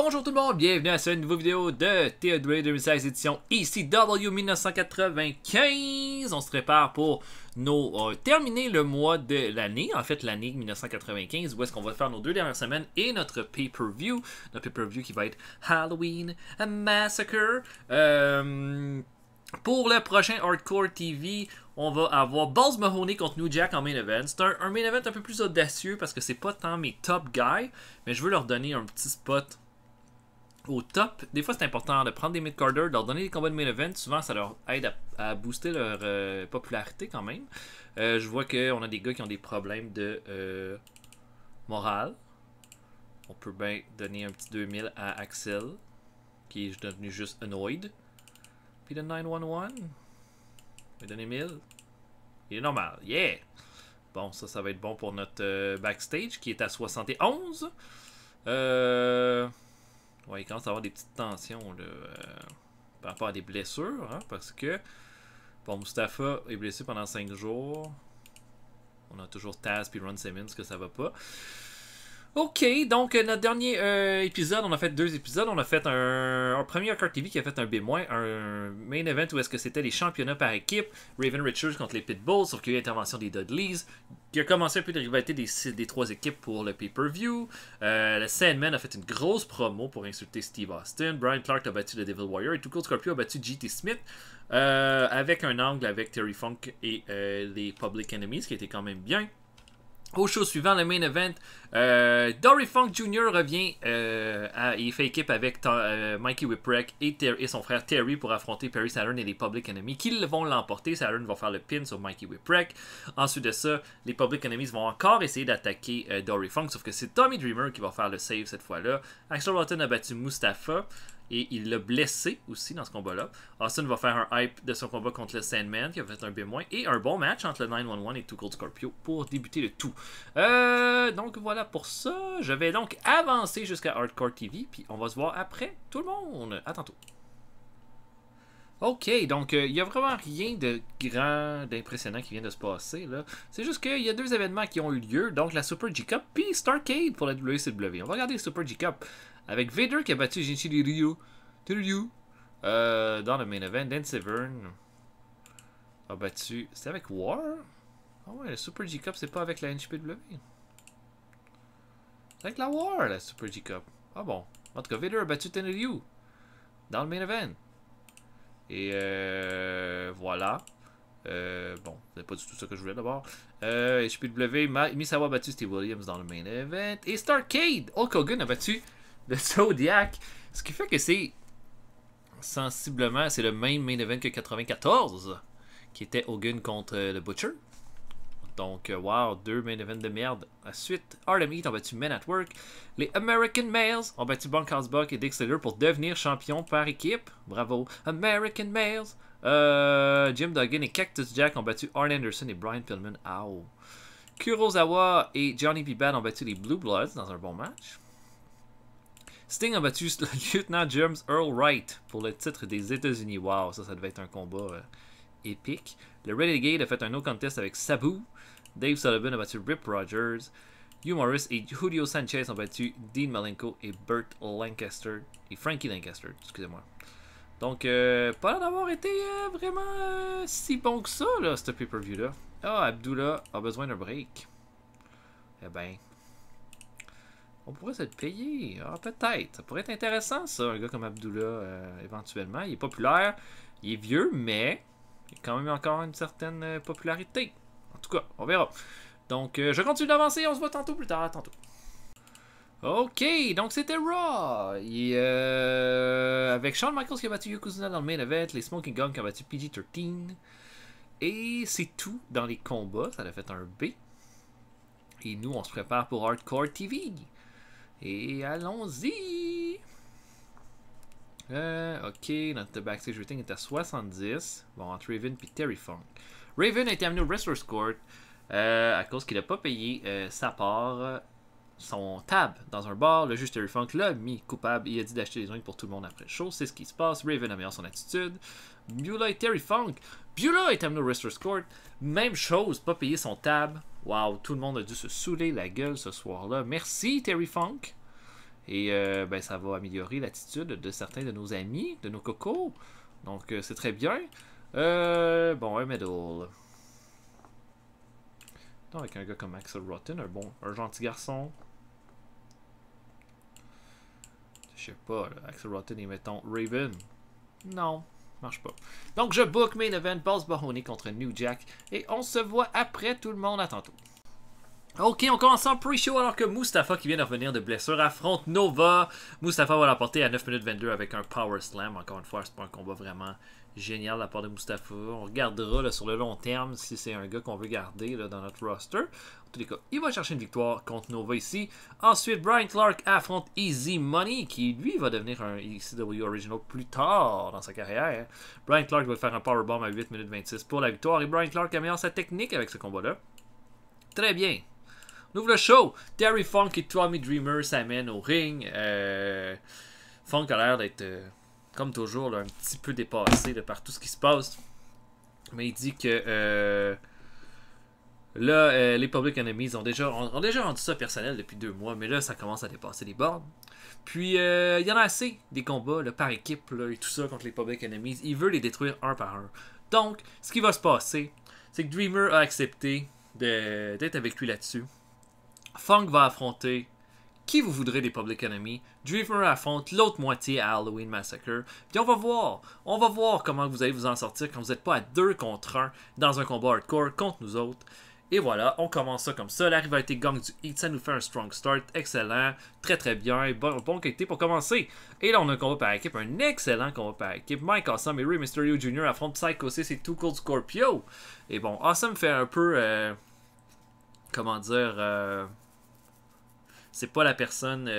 Bonjour tout le monde, bienvenue à cette nouvelle vidéo de TEW 2016 édition ECW 1995. On se prépare pour terminer le mois de l'année, en fait l'année 1995, où est-ce qu'on va faire nos 2 dernières semaines et notre pay-per-view. Notre pay-per-view qui va être Halloween Massacre. Pour le prochain Hardcore TV, on va avoir Balls Mahoney contre New Jack en main event. C'est un main event un peu plus audacieux parce que c'est pas tant mes top guys, mais je veux leur donner un petit spot au top. Des fois, c'est important de prendre des mid-carders, de leur donner des combats de main event. Souvent, ça leur aide à booster leur popularité quand même. Je vois qu'on a des gars qui ont des problèmes de morale. On peut bien donner un petit 2000 à Axel, qui est devenu juste annoyed. Puis le 911, on va donner 1000. Il est normal, yeah! Bon, ça va être bon pour notre backstage qui est à 71. Ouais, il commence à avoir des petites tensions là, par rapport à des blessures, hein, parce que bon, Mustafa est blessé pendant 5 jours. On a toujours Taz puis Ron Simmons que ça va pas. Ok, donc notre dernier épisode, on a fait 2 épisodes. On a fait un premier Hardcore TV qui a fait un B-, un main event où est-ce que c'était les championnats par équipe, Raven Richards contre les Pitbulls, sauf qu'il y a eu l'intervention des Dudleys, qui a commencé un peu de rivalité des 3 équipes pour le pay-per-view. Le Sandman a fait une grosse promo pour insulter Steve Austin. Brian Clark a battu le Devil Warrior et Too Cold Scorpio a battu GT Smith avec un angle avec Terry Funk et les Public Enemies, qui était quand même bien. Au show suivant, le main event, Dory Funk Jr. revient il fait équipe avec Mikey Whipwreck et son frère Terry pour affronter Perry Saturn et les Public Enemies qui vont l'emporter. Saturn va faire le pin sur Mikey Whipwreck. Ensuite de ça, les Public Enemies vont encore essayer d'attaquer Dory Funk, sauf que c'est Tommy Dreamer qui va faire le save cette fois-là. Axel Rotten a battu Mustafa et il l'a blessé aussi dans ce combat-là. Austin va faire un hype de son combat contre le Sandman qui a fait un B-, et un bon match entre le 911 et Too Cold Scorpio pour débuter le tout. Donc voilà pour ça. Je vais donc avancer jusqu'à Hardcore TV, puis on va se voir après tout le monde. À tantôt. Ok, donc il n'y a vraiment rien de grand, d'impressionnant qui vient de se passer là. C'est juste qu'il y a 2 événements qui ont eu lieu, donc la Super G-Cup puis Starrcade pour la WCW. On va regarder la Super G-Cup avec Vader qui a battu Genichiro Ryu dans le main event. Dan Severn a battu... C'était avec War? Ah ouais, la Super G-Cup c'est pas avec la NJPW. C'est avec la War, la Super G-Cup. Ah bon. En tout cas, Vader a battu Tenryu dans le main event. Et voilà. Bon, c'est pas du tout ça que je voulais d'abord. HPW, Misawa a battu Steve Williams dans le main event. Et Starrcade, Hulk Hogan a battu le Zodiac. Ce qui fait que c'est sensiblement, c'est le même main event que 94, qui était Hogan contre le Butcher. Donc, wow, 2 main events de merde. Ensuite, Harlem Heat ont battu Men at Work. Les American Males ont battu Bunkhouse Buck et Dick Slater pour devenir champions par équipe. Bravo, American Males. Jim Duggan et Cactus Jack ont battu Arn Anderson et Brian Pillman. Ow. Kurosawa et Johnny B. Bad ont battu les Blue Bloods dans un bon match. Sting a battu le lieutenant James Earl Wright pour le titre des États-Unis. Wow, ça devait être un combat épique. Le Renegade a fait un no contest avec Sabu. Dave Sullivan a battu Rip Rogers. Hugh Morris et Julio Sanchez ont battu Dean Malenko et Burt Lancaster. Et Frankie Lancaster, excusez-moi. Donc, pas l'air d'avoir été vraiment si bon que ça, là, ce pay-per-view-là. Ah, Abdullah a besoin d'un break. Eh ben, on pourrait se le payer. Ah, peut-être. Ça pourrait être intéressant, ça, un gars comme Abdullah, éventuellement. Il est populaire, il est vieux, mais il a quand même encore une certaine popularité. En tout cas, on verra. Donc, je continue d'avancer. On se voit tantôt plus tard. Tantôt. Ok, donc c'était Raw. Et, avec Shawn Michaels qui a battu Yokozuna dans le main event, les Smoking Gun qui ont battu PG-13. Et c'est tout dans les combats. Ça a fait un B. Et nous, on se prépare pour Hardcore TV. Et allons-y. Ok, notre backstage rating est à 70. Bon, entre Raven et Terry Funk. Raven a été amené au Wrestler's Court à cause qu'il n'a pas payé sa part, son tab dans un bar. Le juge Terry Funk l'a mis coupable. Il a dit d'acheter des drinks pour tout le monde après le show. C'est ce qui se passe. Raven améliore son attitude. Beulah et Terry Funk. Beulah est amené au Wrestler's Court. Même chose, pas payer son tab. Wow, tout le monde a dû se saouler la gueule ce soir-là. Merci Terry Funk. Et ben, ça va améliorer l'attitude de certains de nos amis, de nos cocos. Donc c'est très bien. Bon, un medal. Non, avec un gars comme Axel Rotten, un gentil garçon. Je sais pas, là, Axel Rotten et mettons Raven. Non, marche pas. Donc je book main event, Balls Mahoney contre New Jack. Et on se voit après tout le monde, à tantôt. Ok, on commence en pre-show alors que Mustafa, qui vient de revenir de blessure, affronte Nova. Mustafa va l'emporter à 9 minutes 22 avec un Power Slam. Encore une fois, c'est pas un combat vraiment génial de la part de Mustafa. On regardera là, sur le long terme si c'est un gars qu'on veut garder là, dans notre roster. En tous les cas, il va chercher une victoire contre Nova ici. Ensuite, Brian Clark affronte Easy Money, qui lui va devenir un ECW Original plus tard dans sa carrière. Brian Clark va faire un Powerbomb à 8 minutes 26 pour la victoire. Et Brian Clark améliore sa technique avec ce combat-là. Très bien. On ouvre le show. Terry Funk et Tommy Dreamer s'amènent au ring. Funk a l'air d'être, comme toujours, là, un petit peu dépassé là, par tout ce qui se passe. Mais il dit que là, les Public Enemies ont déjà rendu ça personnel depuis 2 mois. Mais là, ça commence à dépasser les bornes. Puis, il y en a assez des combats là, par équipe là, et tout ça contre les Public Enemies. Il veut les détruire un par un. Donc, ce qui va se passer, c'est que Dreamer a accepté d'être avec lui là-dessus. Funk va affronter qui vous voudrez des Public Enemy. Dreamer affronte l'autre moitié à Halloween Massacre. Puis on va voir comment vous allez vous en sortir quand vous n'êtes pas à 2 contre 1 dans un combat hardcore contre nous autres. Et voilà, on commence ça comme ça. La rivalité Gang du Heat, ça nous fait un strong start. Excellent, très très bien, bon qualité pour commencer. Et là, on a un combat par équipe, un excellent combat par équipe. Mike Awesome et Rey Mysterio Jr. affrontent Psycho 6 et Too Cold Scorpio. Et bon, Awesome fait un peu... comment dire... c'est pas la personne...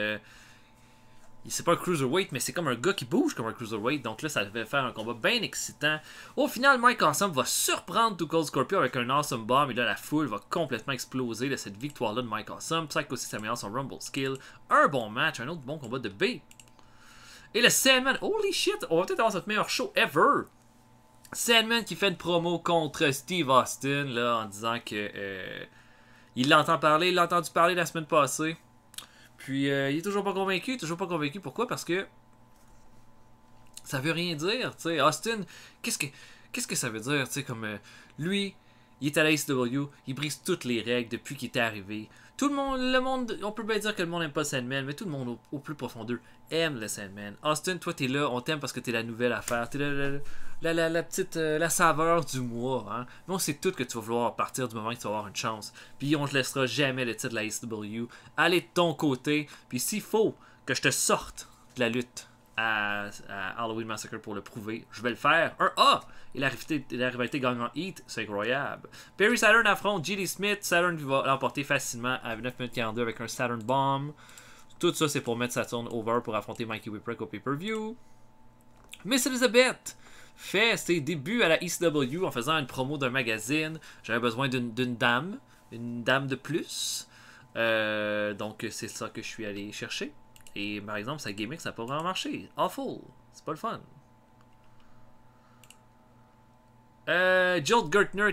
c'est pas un cruiserweight, mais c'est comme un gars qui bouge comme un cruiserweight. Donc là, ça devait faire un combat bien excitant. Au final, Mike Awesome va surprendre Too Cold Scorpio avec un Awesome Bomb. Et là, la foule va complètement exploser de cette victoire-là de Mike Awesome. Psycho aussi s'améliore son Rumble Skill. Un bon match, un autre bon combat de B. Et le Sandman, holy shit, on va peut-être avoir notre meilleur show ever. Sandman qui fait une promo contre Steve Austin là, en disant que il l'entend parler, il l'a entendu parler la semaine passée. Puis il est toujours pas convaincu. Pourquoi? Parce que ça veut rien dire. T'sais. Austin, qu'est-ce que ça veut dire? T'sais, comme lui, il est à la AEW, il brise toutes les règles depuis qu'il est arrivé. Tout le monde, on peut bien dire que le monde n'aime pas Sandman, mais tout le monde au plus profond d'eux aime le Sandman. Austin, toi t'es là, on t'aime parce que t'es la nouvelle affaire, t'es la petite, la saveur du mois. Hein? Mais on sait tout que tu vas vouloir partir du moment que tu vas avoir une chance. Puis on te laissera jamais le titre de la AEW. Allez de ton côté, puis s'il faut que je te sorte de la lutte à Halloween Massacre pour le prouver, je vais le faire. Un A! Et la rivalité gagnant Heat, c'est incroyable. Perry Saturn affronte J.D. Smith. Saturn va l'emporter facilement à 9 minutes 42 avec un Saturn Bomb. Tout ça, c'est pour mettre Saturn over pour affronter Mikey Whipwreck au pay-per-view. Miss Elizabeth fait ses débuts à la ECW en faisant une promo d'un magazine. J'avais besoin d'une dame. Une dame de plus. Donc, c'est ça que je suis allé chercher. Et par exemple, sa gimmick, ça n'a pas vraiment marché. Awful. C'est pas le fun. Joel Gertner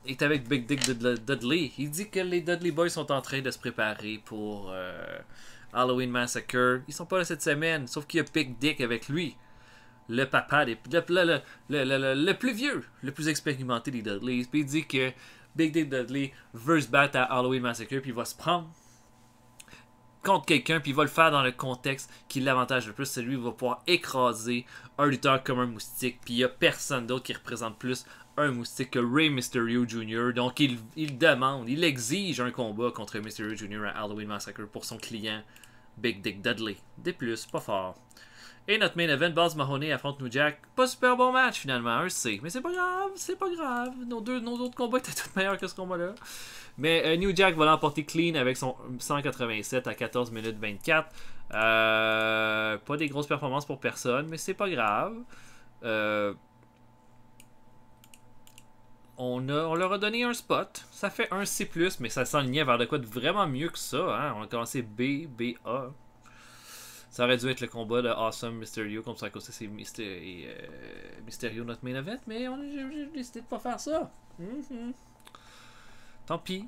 est avec Big Dick Dudley. Il dit que les Dudley Boys sont en train de se préparer pour Halloween Massacre. Ils sont pas là cette semaine, sauf qu'il y a Big Dick avec lui. Le papa, le plus vieux, le plus expérimenté des Dudleys. Puis il dit que Big Dick Dudley veut se battre à Halloween Massacre, puis il va se prendre contre quelqu'un, puis il va le faire dans le contexte qui l'avantage le plus. C'est lui qui va pouvoir écraser un lutteur comme un moustique, puis il n'y a personne d'autre qui représente plus un moustique que Rey Mysterio Jr. Donc il demande, il exige un combat contre Mysterio Jr. à Halloween Massacre pour son client Big Dick Dudley. Des plus, pas fort. Et notre main event, Balls Mahoney affronte New Jack. Pas super bon match finalement, un C. Mais c'est pas grave. Nos autres combats étaient tous meilleurs que ce combat-là. Mais New Jack va l'emporter clean avec son 187 à 14 minutes 24. Pas des grosses performances pour personne, mais c'est pas grave. On leur a donné un spot. Ça fait un C+, mais ça s'enlignait vers de quoi de vraiment mieux que ça. Hein? On a commencé B, A. Ça aurait dû être le combat de Awesome Mysterio contre Psycho 6 et Mysterio, notre main event, mais j'ai décidé de pas faire ça. Tant pis.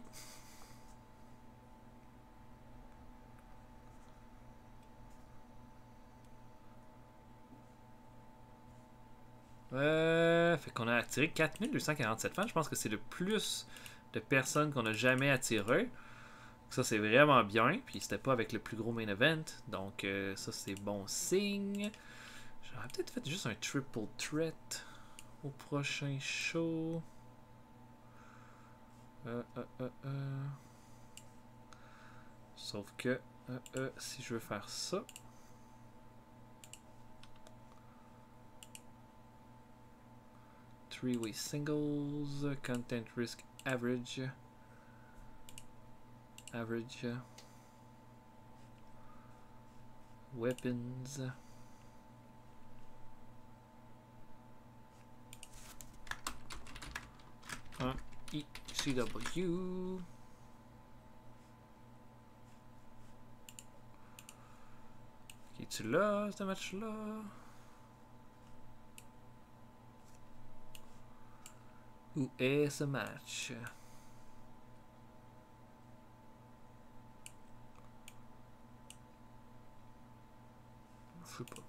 Fait qu'on a attiré 4247 fans. Je pense que c'est le plus de personnes qu'on a jamais attiré. Ça, c'est vraiment bien. Puis c'était pas avec le plus gros main event. Donc, ça, c'est bon signe. J'aurais peut-être fait juste un triple threat au prochain show. Sauf que si je veux faire ça, three-way singles, content risk average, weapons, un ECW. Es-tu là, ce match-là? Où est ce match? Je sais pas.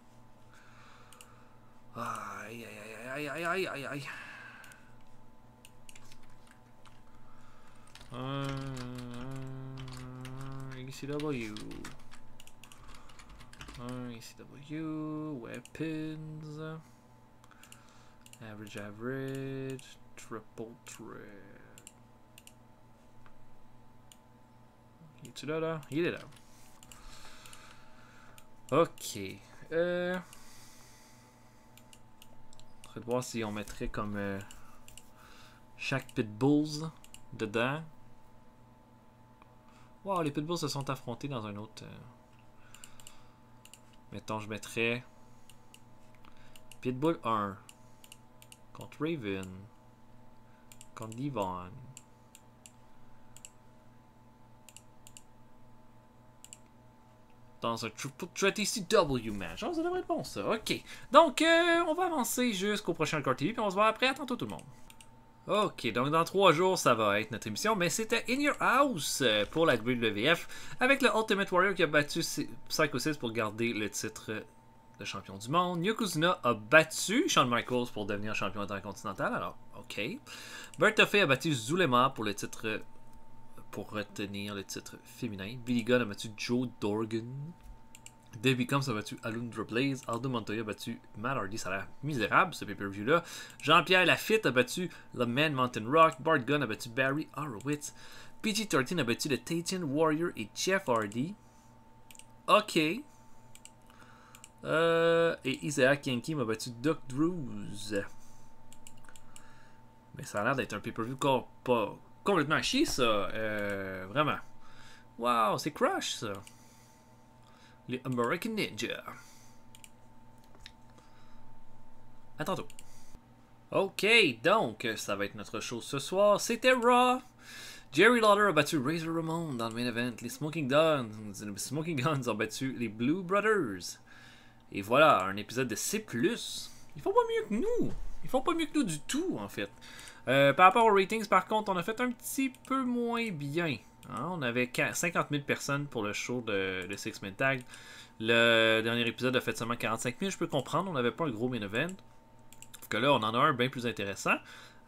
Aïe, aïe, aïe, aïe, aïe, aïe, aïe. ECW. ECW. Weapons. Average. Triple threat. Il est-tu là, là? Il est là. Ok. On va voir si on mettrait comme chaque Pitbulls dedans. Wow, les Pitbulls se sont affrontés dans un autre. Mettons, je mettrais Pitbull 1 contre Raven contre Devon. Dans un Triple Threat ECW match. Oh, ça devrait être bon, ça. Ok. Donc, on va avancer jusqu'au prochain Hardcore TV, puis on se voit après. À tantôt, tout le monde. Ok, donc dans 3 jours, ça va être notre émission, mais c'était In Your House pour la WWF avec le Ultimate Warrior qui a battu Psycho 6 pour garder le titre de champion du monde. Yokozuna a battu Shawn Michaels pour devenir champion intercontinental, alors ok. Bertha Faye a battu Zulema pour le titre, pour retenir le titre féminin. Billy Gunn a battu Joe Dorgan. Debbie Combs a battu Alundra Blaze. Aldo Montoya a battu Matt Hardy. Ça a l'air misérable ce pay-per-view-là. Jean-Pierre Lafitte a battu The Man Mountain Rock. Bart Gunn a battu Barry Horowitz. PG-13 a battu le Titan Warrior et Jeff Hardy. Ok. Et Isaac Yankem a battu Duck Drews. Mais ça a l'air d'être un pay-per-view pas complètement à chier, ça. Vraiment. Wow, c'est Crush, ça. Les American Ninja. À tantôt. Ok, donc, ça va être notre show ce soir. C'était Raw. Jerry Lawler a battu Razor Ramon dans le main event. Les Smoking Guns ont battu les Blue Brothers. Et voilà, un épisode de C+. Ils font pas mieux que nous. Ils font pas mieux que nous du tout, en fait. Par rapport aux ratings, par contre, on a fait un petit peu moins bien. Hein, on avait 50 000 personnes pour le show de Six Man Tag. Le dernier épisode a fait seulement 45 000. Je peux comprendre, on n'avait pas un gros main event. Que là, on en a un bien plus intéressant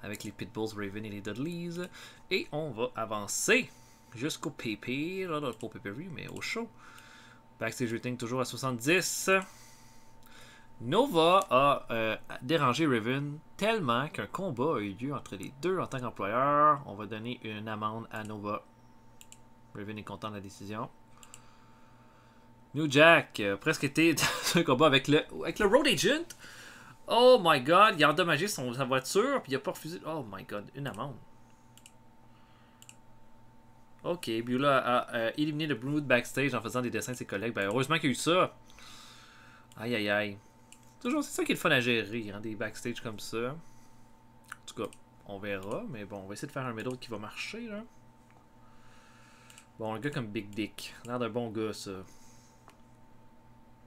avec les Pitbulls, Raven et les Dudleys. Et on va avancer jusqu'au PP, là, pas au pay-per-view, mais au show. Backstage rating toujours à 70. Nova a dérangé Raven tellement qu'un combat a eu lieu entre les deux en tant qu'employeur. On va donner une amende à Nova. Raven est content de la décision. New Jack a presque été dans un combat avec le Road Agent. Oh my god, il a endommagé sa voiture puis il a pas refusé. Oh my god, une amende. Ok, Beulah a éliminé le Brood backstage en faisant des dessins de ses collègues. Ben, heureusement qu'il y a eu ça. Aïe aïe aïe. Toujours, c'est ça qui est le fun à gérer, hein, des backstage comme ça. En tout cas, on verra, mais bon, on va essayer de faire un middle qui va marcher, là. Bon, un gars comme Big Dick. L'air d'un bon gars, ça.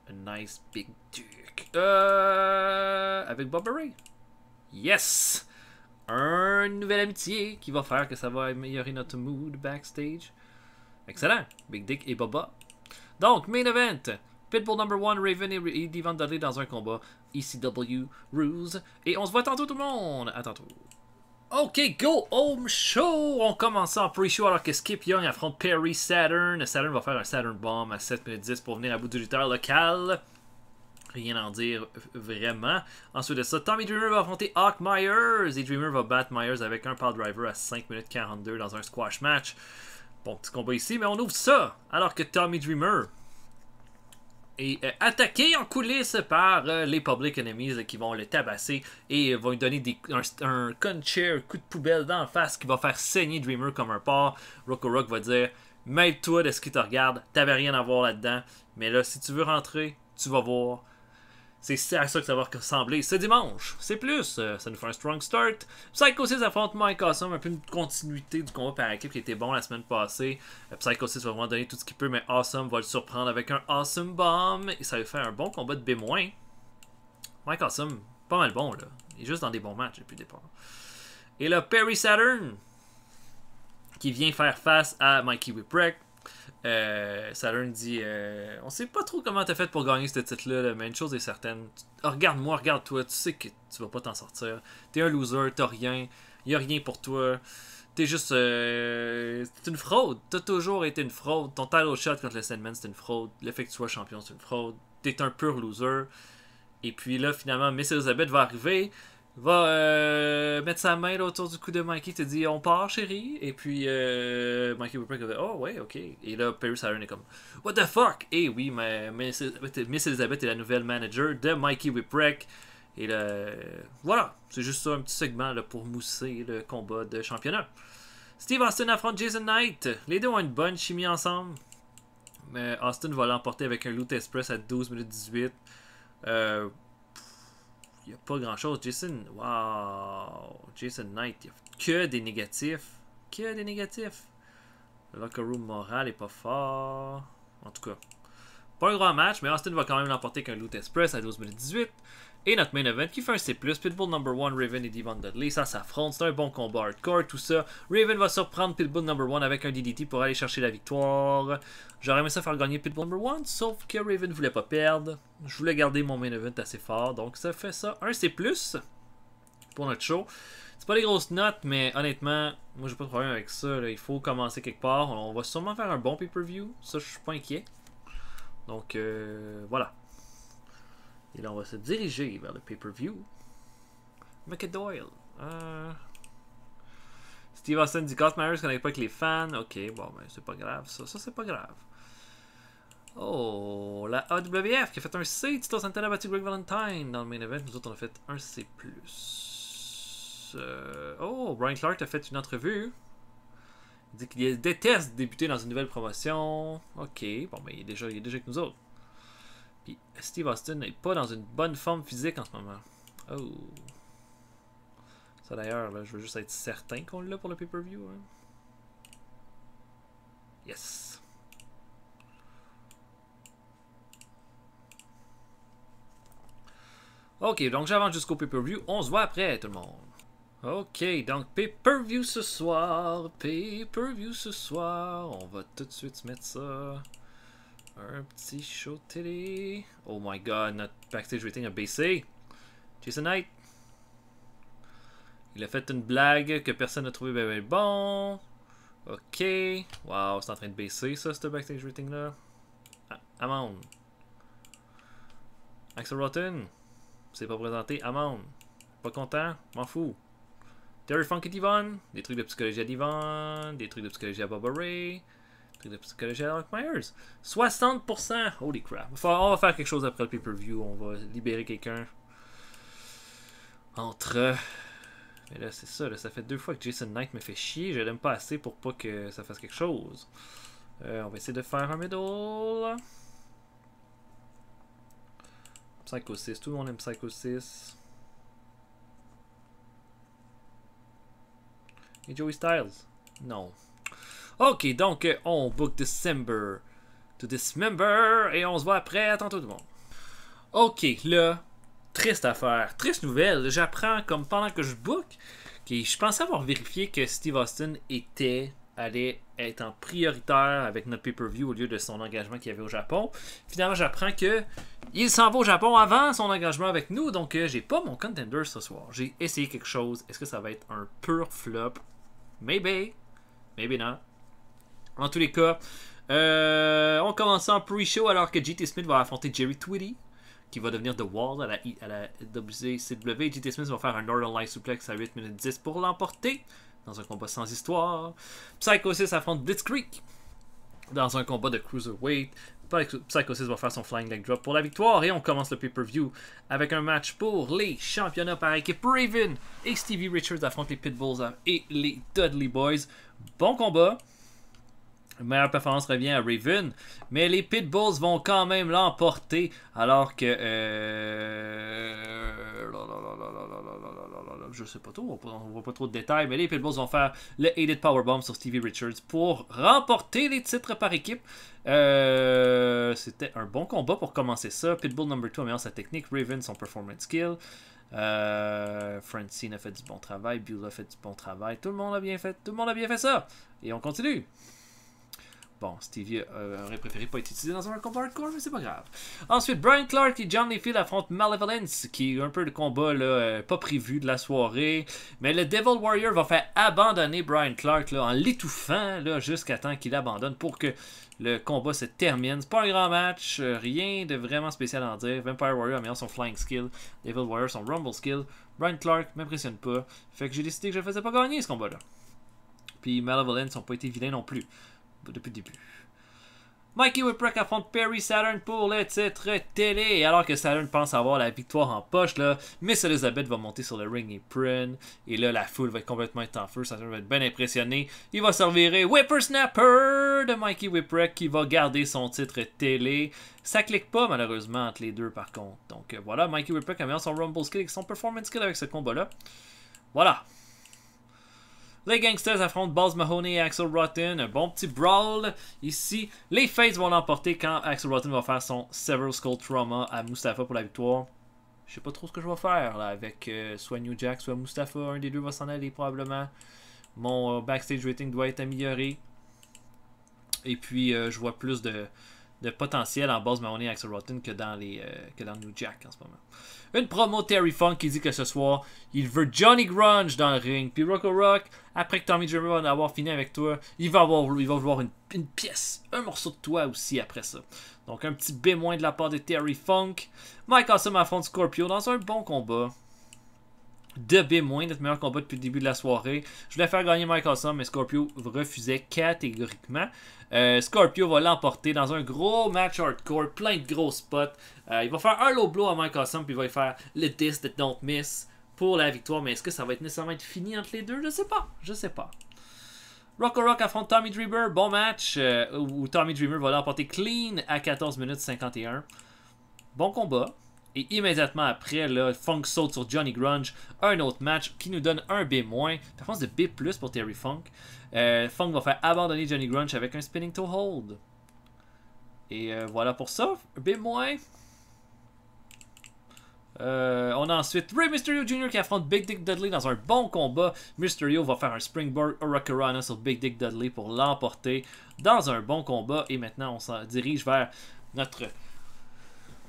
A nice big dick. Avec Bubba Ray. Yes! Une nouvelle amitié qui va faire que ça va améliorer notre mood backstage. Excellent. Big Dick et Bubba. Donc, main event. Pitbull number 1, Raven et Devon Dudley dans un combat. ECW Rules. Et on se voit tantôt tout le monde. À tantôt. Ok, go home show! On commence en pre-show alors que Skip Young affronte Perry Saturn. Saturn va faire un Saturn Bomb à 7 minutes 10 pour venir à bout du lutteur local. Rien à en dire vraiment. Ensuite de ça, Tommy Dreamer va affronter Hawk Myers. Et Dreamer va battre Myers avec un power driver à 5 minutes 42 dans un squash match. Bon, petit combat ici, mais on ouvre ça alors que Tommy Dreamer est attaqué en coulisses par les Public Enemies qui vont le tabasser et vont lui donner un chair, un coup de poubelle dans la face qui va faire saigner Dreamer comme un porc. Rock va dire mêle-toi de ce qui te regarde, t'avais rien à voir là-dedans, mais là, si tu veux rentrer, tu vas voir. C'est à ça que ça va ressembler. Ce dimanche, c'est plus. Ça nous fait un strong start. Psycho 6 affronte Mike Awesome. Un peu une continuité du combat par équipe qui était bon la semaine passée. Psycho 6 va vraiment donner tout ce qu'il peut, mais Awesome va le surprendre avec un Awesome Bomb. Et ça va faire un bon combat de B-. Mike Awesome, pas mal bon là. Il est juste dans des bons matchs depuis le départ. Et là, Perry Saturn, qui vient faire face à Mikey Whipwreck. Saturn dit on sait pas trop comment t'as fait pour gagner ce titre-là, mais une chose est certaine. Regarde-moi, regarde-toi, tu sais que tu vas pas t'en sortir. T'es un loser, t'as rien, y a rien pour toi. T'es juste. C'est une fraude. T'as toujours été une fraude. Ton title shot contre le Sandman, c'est une fraude. Le fait que tu sois champion, c'est une fraude. T'es un pur loser. Et puis là, finalement, Miss Elizabeth va arriver. Va mettre sa main là, autour du cou de Mikey, te dit on part chérie, et puis Mikey Whipwreck va dire oh ouais ok, et là Perry Saturn est comme what the fuck, et oui mais Miss Elizabeth est la nouvelle manager de Mikey Whipwreck, et là voilà, c'est juste ça un petit segment là, pour mousser le combat de championnat. Steve Austin affronte Jason Knight, les deux ont une bonne chimie ensemble, mais Austin va l'emporter avec un Loot Express à 12 minutes 18. Il n'y a pas grand chose. Jason Knight, il n'y a que des négatifs. Que des négatifs. Le locker room moral est pas fort. En tout cas, pas un grand match, mais Austin va quand même l'emporter avec un Loot Express à 12 minutes 18. Et notre main event qui fait un C+, Pitbull number 1, Raven et Devon Dudley. Ça s'affronte, c'est un bon combat hardcore, tout ça. Raven va surprendre Pitbull number 1 avec un DDT pour aller chercher la victoire. J'aurais aimé ça faire gagner Pitbull number 1, sauf que Raven ne voulait pas perdre. Je voulais garder mon main event assez fort, donc ça fait ça. Un C+, pour notre show. C'est pas des grosses notes, mais honnêtement, moi j'ai pas de problème avec ça. Là. Il faut commencer quelque part. On va sûrement faire un bon pay-per-view. Ça, je suis pas inquiet. Donc, voilà. Et là, on va se diriger vers le pay-per-view. McAdoyle. Steve Austin dit Scott Myers connecte pas avec les fans. Ok, bon, ben c'est pas grave ça. Ça, c'est pas grave. Oh, la AWF qui a fait un C. Tito Santana a battu Greg Valentine dans le main event. Nous autres, on a fait un C+. Oh, Brian Clark a fait une entrevue. Il dit qu'il déteste débuter dans une nouvelle promotion. Ok, bon, ben il est déjà avec nous autres. Puis Steve Austin n'est pas dans une bonne forme physique en ce moment. Oh. Ça d'ailleurs, là, je veux juste être certain qu'on l'a pour le pay-per-view. Hein. Yes. Ok, donc j'avance jusqu'au pay-per-view. On se voit après, tout le monde. Ok, donc pay-per-view ce soir. Pay-per-view ce soir. On va tout de suite se mettre ça. Un petit show télé. Oh my god, notre backstage rating a baissé. Jason Knight. Il a fait une blague que personne n'a trouvé bien bon. Ok. Wow, c'est en train de baisser ça, ce backstage rating là. Amende. Axel Rotten. C'est pas présenté. Amende. Pas content. M'en fous. Terry Funk et Devon. Des trucs de psychologie à Devon. Des trucs de psychologie à Bubba Ray. De psychologie à Hawk Myers. 60%! Holy crap. On va faire quelque chose après le pay-per-view. On va libérer quelqu'un. Entre. Mais là, c'est ça. Là, ça fait 2 fois que Jason Knight me fait chier. Je l'aime pas assez pour pas que ça fasse quelque chose. On va essayer de faire un middle. Psycho 6. Tout le monde aime Psycho 6. Et Joey Styles? Non. Ok, donc on book December to Dismember et on se voit après. À tantôt tout le monde. Ok, là, triste affaire, triste nouvelle. J'apprends comme pendant que je book que je pensais avoir vérifié que Steve Austin était allait être en prioritaire avec notre pay-per-view au lieu de son engagement qu'il y avait au Japon. Finalement, j'apprends que il s'en va au Japon avant son engagement avec nous, donc j'ai pas mon contender ce soir. J'ai essayé quelque chose. Est-ce que ça va être un pur flop? Maybe. Maybe not. En tous les cas, on commence en pre-show alors que JT Smith va affronter Jerry Tweedy, qui va devenir The Wall à la WCW. JT Smith va faire un Northern Light Suplex à 8 minutes 10 pour l'emporter dans un combat sans histoire. Psychosis affronte Blitzkrieg dans un combat de Cruiserweight. Psychosis va faire son Flying Leg Drop pour la victoire et on commence le pay-per-view avec un match pour les championnats par équipe. Raven et Stevie Richards affrontent les Pitbulls et les Dudley Boys. Bon combat. Meilleure performance revient à Raven, mais les Pitbulls vont quand même l'emporter alors que je sais pas trop, on voit pas trop de détails, mais les Pitbulls vont faire le Aided Powerbomb sur Stevie Richards pour remporter les titres par équipe. C'était un bon combat pour commencer ça. Pitbull number 2 améliore sa technique, Raven son performance skill. Francine a fait du bon travail, Beulah a fait du bon travail, tout le monde a bien fait ça. Et on continue. Bon, Stevie aurait préféré pas être utilisé dans un combat hardcore, mais c'est pas grave. Ensuite, Brian Clark et John Layfield affrontent Malevolence, qui est un peu le combat là, pas prévu de la soirée. Mais le Devil Warrior va faire abandonner Brian Clark là, en l'étouffant jusqu'à temps qu'il abandonne pour que le combat se termine. C'est pas un grand match, rien de vraiment spécial à en dire. Vampire Warrior améliore son flying skill, Devil Warrior son rumble skill. Brian Clark m'impressionne pas, fait que j'ai décidé que je ne faisais pas gagner ce combat-là. Puis Malevolence n'ont pas été vilains non plus depuis le début. Mikey Whipwreck affronte Perry Saturn pour le titre télé. Et alors que Saturn pense avoir la victoire en poche, là, Miss Elizabeth va monter sur le ring apron. Et là, la foule va être complètement en feu. Saturn va être bien impressionné. Il va servir Whippersnapper de Mikey Whipwreck qui va garder son titre télé. Ça clique pas malheureusement entre les deux par contre. Donc voilà, Mikey Whipwreck améliore son Rumble skill et son Performance skill avec ce combat-là. Voilà. Les Gangsters affrontent Balls Mahoney et Axel Rotten. Un bon petit brawl ici. Les Fates vont l'emporter quand Axel Rotten va faire son Several Skull Trauma à Mustafa pour la victoire. Je sais pas trop ce que je vais faire là avec soit New Jack, soit Mustafa. Un des deux va s'en aller probablement. Mon backstage rating doit être amélioré. Et puis je vois plus de potentiel en Balls Mahoney et Axel Rotten que dans New Jack en ce moment. Une promo Terry Funk qui dit que ce soir, il veut Johnny Grunge dans le ring. Puis Rocco Rock, après que Tommy Dreamer va avoir fini avec toi, il va vouloir une pièce, un morceau de toi aussi après ça. Donc un petit B- de la part de Terry Funk. Mike Awesome affronte Scorpio dans un bon combat. De B-, notre meilleur combat depuis le début de la soirée. Je voulais faire gagner Mike Awesome, mais Scorpio refusait catégoriquement. Scorpio va l'emporter dans un gros match hardcore, plein de gros spots. Il va faire un low blow à Mike Awesome, puis il va faire le This That Don't Miss pour la victoire. Mais est-ce que ça va être nécessairement être fini entre les deux? Je sais pas. Rocco Rock affronte Tommy Dreamer, bon match, où Tommy Dreamer va l'emporter clean à 14 minutes 51. Bon combat. Et immédiatement après, là, Funk saute sur Johnny Grunge. Un autre match qui nous donne un B-. Performance de B+ pour Terry Funk. Funk va faire abandonner Johnny Grunge avec un spinning toe hold. Et voilà pour ça. B-. On a ensuite Rey Mysterio Jr. qui affronte Big Dick Dudley dans un bon combat. Mysterio va faire un Springboard Hurricanrana sur Big Dick Dudley pour l'emporter dans un bon combat. Et maintenant, on s'en dirige vers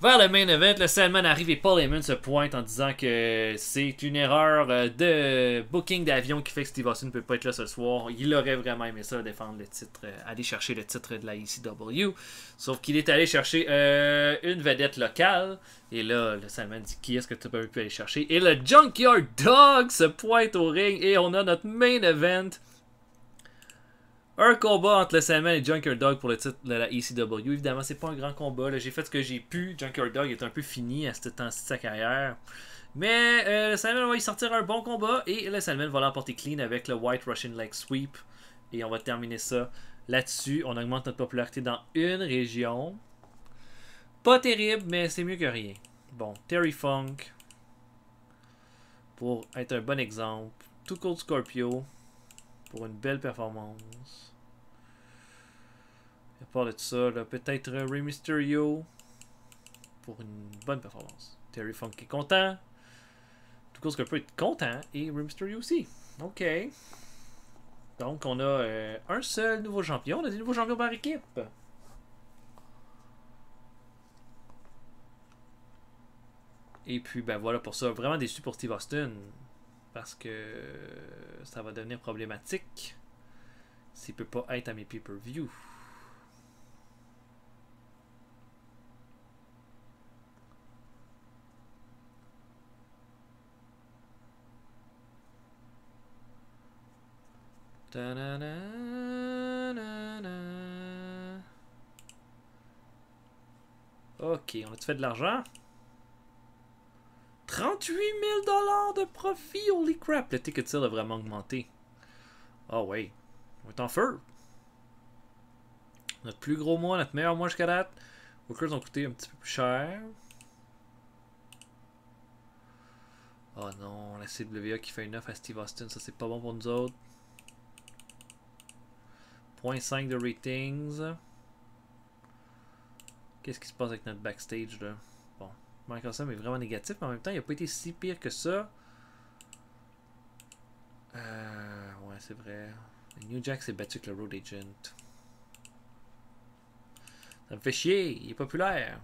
le main event. Le Sandman arrive et Paul Heyman se pointe en disant que c'est une erreur de booking d'avion qui fait que Steve Austin ne peut pas être là ce soir. Il aurait vraiment aimé ça, défendre le titre, aller chercher le titre de la ECW. Sauf qu'il est allé chercher une vedette locale. Et là, le Sandman dit qui est-ce que tu peux aller chercher. Et le Junkyard Dog se pointe au ring et on a notre main event. Un combat entre le Sandman et Junkyard Dog pour le titre de la ECW. Évidemment, c'est pas un grand combat. Là. J'ai fait ce que j'ai pu. Junkyard Dog est un peu fini à ce temps-ci de sa carrière. Mais le Sandman va y sortir un bon combat. Et le Sandman va l'emporter clean avec le White Russian Leg Sweep. Et on va terminer ça là-dessus. On augmente notre popularité dans une région. Pas terrible, mais c'est mieux que rien. Bon, Terry Funk. Pour être un bon exemple. Too Cold Scorpio. Pour une belle performance. À part de ça, peut-être Rey Mysterio pour une bonne performance. Terry Funk est content. Tout cas, ce qu'on peut être content. Et Rey Mysterio aussi. Ok. Donc, on a un seul nouveau champion. On a des nouveaux champions par équipe. Et puis, ben voilà pour ça. Vraiment déçu pour Steve Austin. Parce que ça va devenir problématique s'il peut pas être à mes pay-per-view. Ok, on a-tu fait de l'argent? 38 000 de profit! Holy crap! Le ticket sale a vraiment augmenté. Oh ouais, on est en feu! Notre plus gros mois, notre meilleur mois jusqu'à date. Workers ont coûté un petit peu plus cher. Oh non, la CWA qui fait une offre à Steve Austin, ça c'est pas bon pour nous autres. 0.5 de ratings. Qu'est-ce qui se passe avec notre backstage là? Bon, Michael Sam est vraiment négatif, mais en même temps, il n'a pas été si pire que ça. Ouais, c'est vrai. Le New Jack s'est battu avec le Road Agent. Ça me fait chier, il est populaire.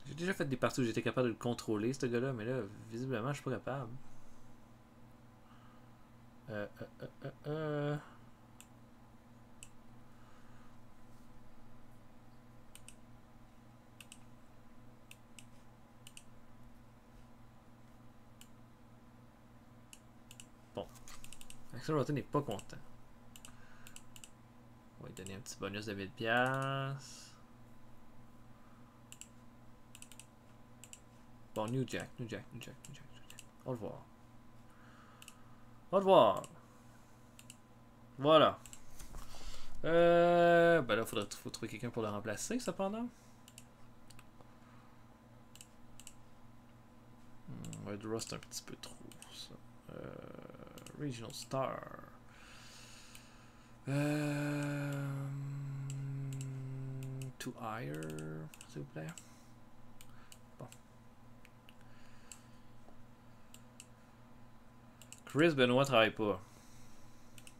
J'ai déjà fait des parties où j'étais capable de le contrôler, ce gars-là, mais là, visiblement, je suis pas capable. Bon. Axel Rotten n'est pas content. On va lui donner un petit bonus de 1000$. Bon, New Jack. Au revoir. Au revoir. Voilà. Ben là, faut trouver quelqu'un pour le remplacer, cependant. Red Rust un petit peu trop, ça. Regional Star. To hire, s'il vous plaît. Bon. Chris Benoit travaille pas.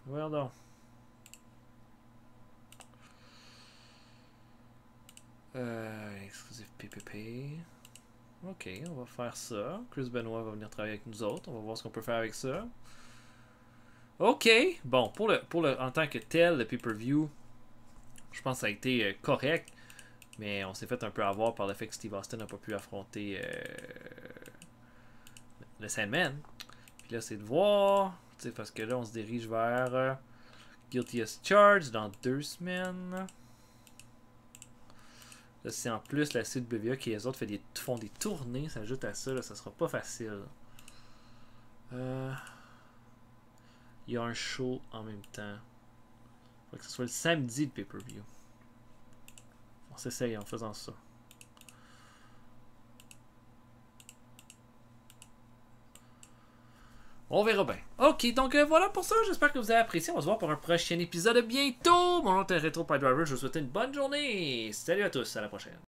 Well donc. Exclusif PPP. Ok, on va faire ça. Chris Benoit va venir travailler avec nous autres. On va voir ce qu'on peut faire avec ça. Ok. Bon, pour le en tant que tel, le pay-per-view, je pense que ça a été correct. Mais on s'est fait un peu avoir par le fait que Steve Austin n'a pas pu affronter le Sandman. Puis là, c'est de voir. Parce que là, on se dirige vers Guilty as Charged dans 2 semaines. Là, c'est en plus la CWA qui les autres font des tournées, ça ajoute à ça, là, ça sera pas facile. Il y a un show en même temps. Faut que ce soit le samedi de pay-per-view. On s'essaye en faisant ça. On verra bien. Ok, donc voilà pour ça. J'espère que vous avez apprécié. On va se voir pour un prochain épisode bientôt. Mon nom est Retro Pie Driver. Je vous souhaite une bonne journée. Salut à tous. À la prochaine.